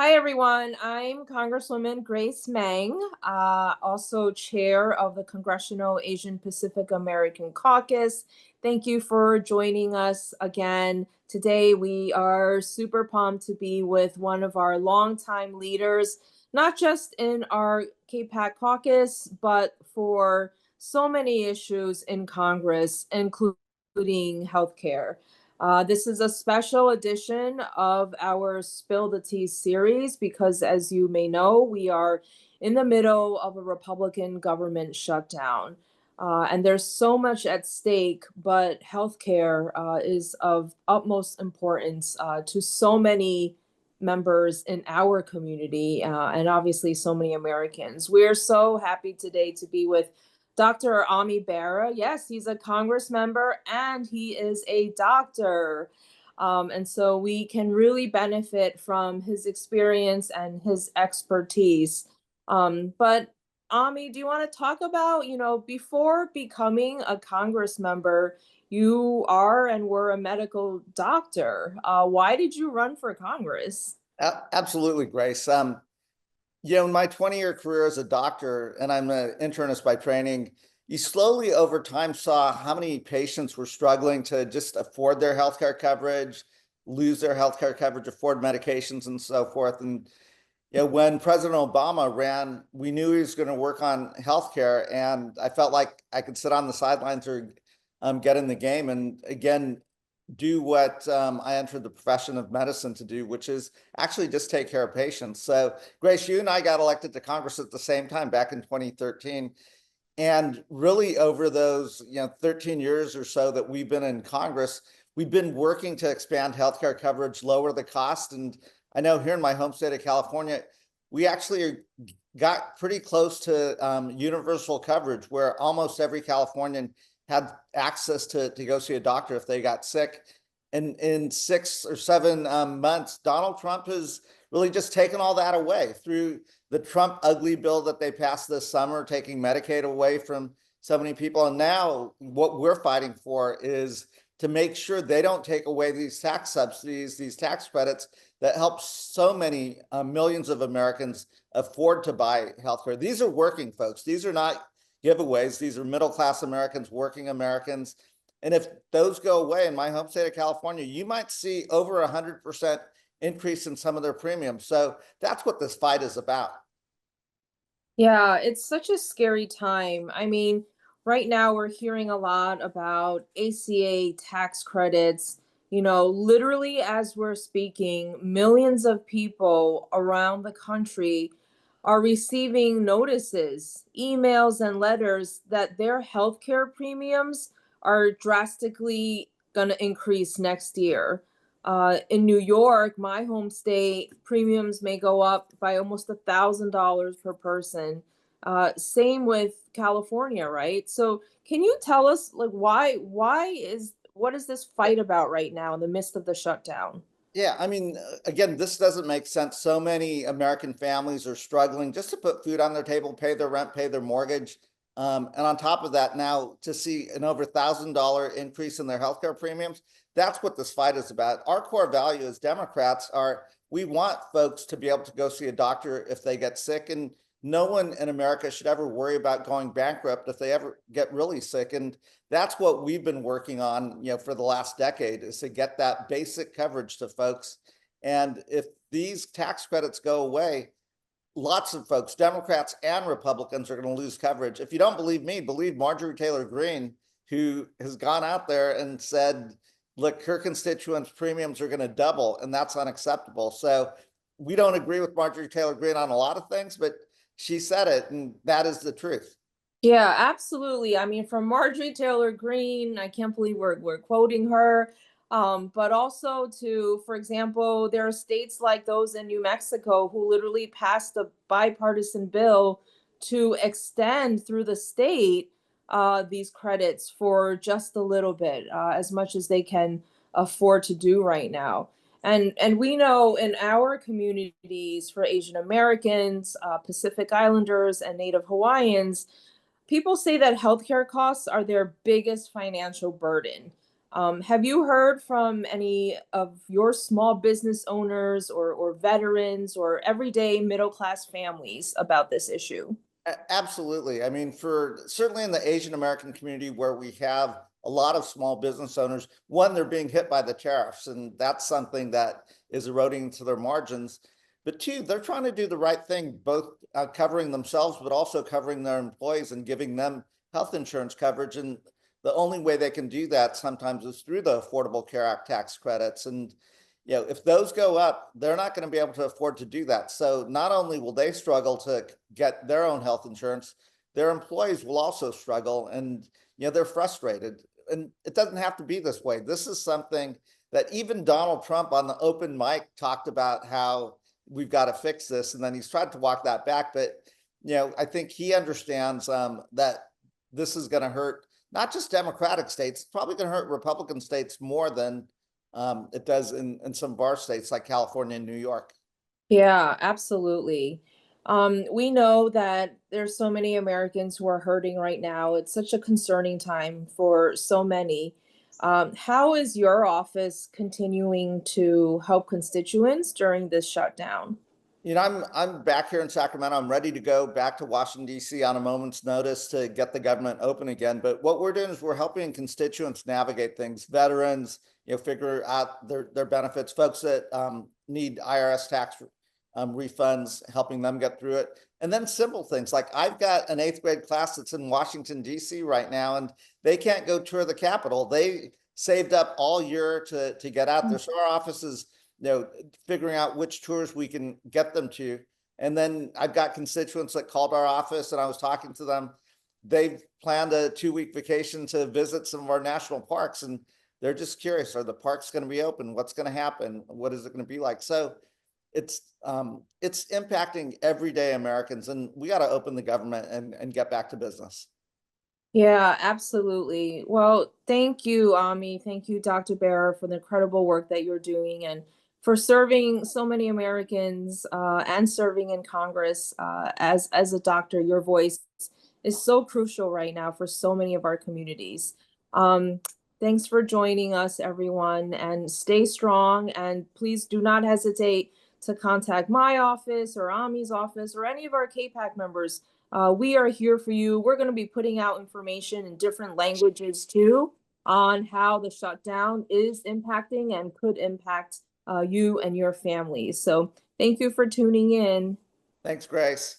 Hi, everyone. I'm Congresswoman Grace Meng, also chair of the Congressional Asian Pacific American Caucus. Thank you for joining us again. Today, we are super pumped to be with one of our longtime leaders, not just in our KPAC caucus, but for so many issues in Congress, including healthcare. This is a special edition of our Spill the Tea series because, as you may know, we are in the middle of a Republican government shutdown. And there's so much at stake, but healthcare is of utmost importance to so many members in our community and obviously so many Americans. We're so happy today to be with Dr. Ami Bera. Yes, he's a Congress member and he is a doctor. And so we can really benefit from his experience and his expertise. But Ami, do you want to talk about, before becoming a Congress member, you are and were a medical doctor. Why did you run for Congress? Absolutely, Grace. In my 20-year career as a doctor, and I'm an internist by training, you slowly over time saw how many patients were struggling to just afford their healthcare coverage, lose their healthcare coverage, afford medications, and so forth. And when President Obama ran, we knew he was going to work on healthcare, and I felt like I could sit on the sidelines or get in the game. And again, do what I entered the profession of medicine to do, which is actually just take care of patients. So, Grace, you and I got elected to Congress at the same time back in 2013. And really, over those 13 years or so that we've been in Congress, we've been working to expand healthcare coverage, lower the cost. And I know here in my home state of California, we actually got pretty close to universal coverage, where almost every Californian had access to go see a doctor if they got sick. And in 6 or 7 months, Donald Trump has really just taken all that away through the Trump ugly bill that they passed this summer, taking Medicaid away from so many people. And now what we're fighting for is to make sure they don't take away these tax subsidies, these tax credits that help so many millions of Americans afford to buy healthcare. These are working folks. These are not giveaways. These are middle-class Americans, working Americans. And if those go away in my home state of California, you might see over 100% increase in some of their premiums. So that's what this fight is about. Yeah, it's such a scary time. I mean, right now we're hearing a lot about ACA tax credits. Literally as we're speaking, millions of people around the country are receiving notices, emails, and letters that their healthcare premiums are drastically going to increase next year. In New York, my home state, premiums may go up by almost $1,000 per person. Same with California, right? So, can you tell us, like, what is this fight about right now in the midst of the shutdown? Yeah, I mean, again, this doesn't make sense. So many American families are struggling just to put food on their table, pay their rent, pay their mortgage. And on top of that, now to see an over $1,000 increase in their healthcare premiums, that's what this fight is about. Our core value as Democrats are we want folks to be able to go see a doctor if they get sick. And no one in America should ever worry about going bankrupt if they ever get really sick. And that's what we've been working on, for the last decade, is to get that basic coverage to folks. And if these tax credits go away, lots of folks, Democrats and Republicans, are going to lose coverage. If you don't believe me, believe Marjorie Taylor Greene, who has gone out there and said, look, her constituents' premiums are going to double, and that's unacceptable. So we don't agree with Marjorie Taylor Greene on a lot of things, but she said it, and that is the truth. Yeah, absolutely. I mean, from Marjorie Taylor Greene, I can't believe we're quoting her. But also to, for example, there are states like those in New Mexico who literally passed a bipartisan bill to extend through the state these credits for just a little bit, as much as they can afford to do right now. And we know in our communities for Asian Americans, Pacific Islanders, and Native Hawaiians, people say that healthcare costs are their biggest financial burden. Have you heard from any of your small business owners or veterans or everyday middle class families about this issue? Absolutely. I mean, for certainly in the Asian American community where we have a lot of small business owners, one, they're being hit by the tariffs, and that's something that is eroding into their margins. But two, they're trying to do the right thing, both covering themselves, but also covering their employees and giving them health insurance coverage. And the only way they can do that sometimes is through the Affordable Care Act tax credits. And if those go up, they're not going to be able to afford to do that. So not only will they struggle to get their own health insurance, their employees will also struggle, and they're frustrated. And it doesn't have to be this way. This is something that even Donald Trump on the open mic talked about, how we've got to fix this, and then he's tried to walk that back. But I think he understands that this is going to hurt not just Democratic states, it's probably going to hurt Republican states more than it does in some of our states like California and New York. Yeah, absolutely. We know that there's so many Americans who are hurting right now. It's such a concerning time for so many. How is your office continuing to help constituents during this shutdown? I'm back here in Sacramento. I'm ready to go back to Washington, D.C. on a moment's notice to get the government open again. But what we're doing is we're helping constituents navigate things, veterans, figure out their benefits, folks that need IRS tax refunds, helping them get through it. And then simple things like I've got an eighth grade class that's in Washington, D.C. right now, and they can't go tour the Capitol. They saved up all year to get out there. So our office is figuring out which tours we can get them to. And then I've got constituents that called our office and I was talking to them. They've planned a 2-week vacation to visit some of our national parks, and they're just curious, are the parks going to be open? What's going to happen? What is it going to be like? So it's impacting everyday Americans, and we got to open the government and get back to business. Yeah, absolutely. Well, thank you, Ami. Thank you, Dr. Bera, for the incredible work that you're doing and for serving so many Americans and serving in Congress as a doctor. Your voice is so crucial right now for so many of our communities. Um, Thanks for joining us, everyone, and stay strong. And please do not hesitate to contact my office or Ami's office or any of our KPAC members. We are here for you. We're going to be putting out information in different languages too on how the shutdown is impacting and could impact you and your families. So thank you for tuning in. Thanks, Grace.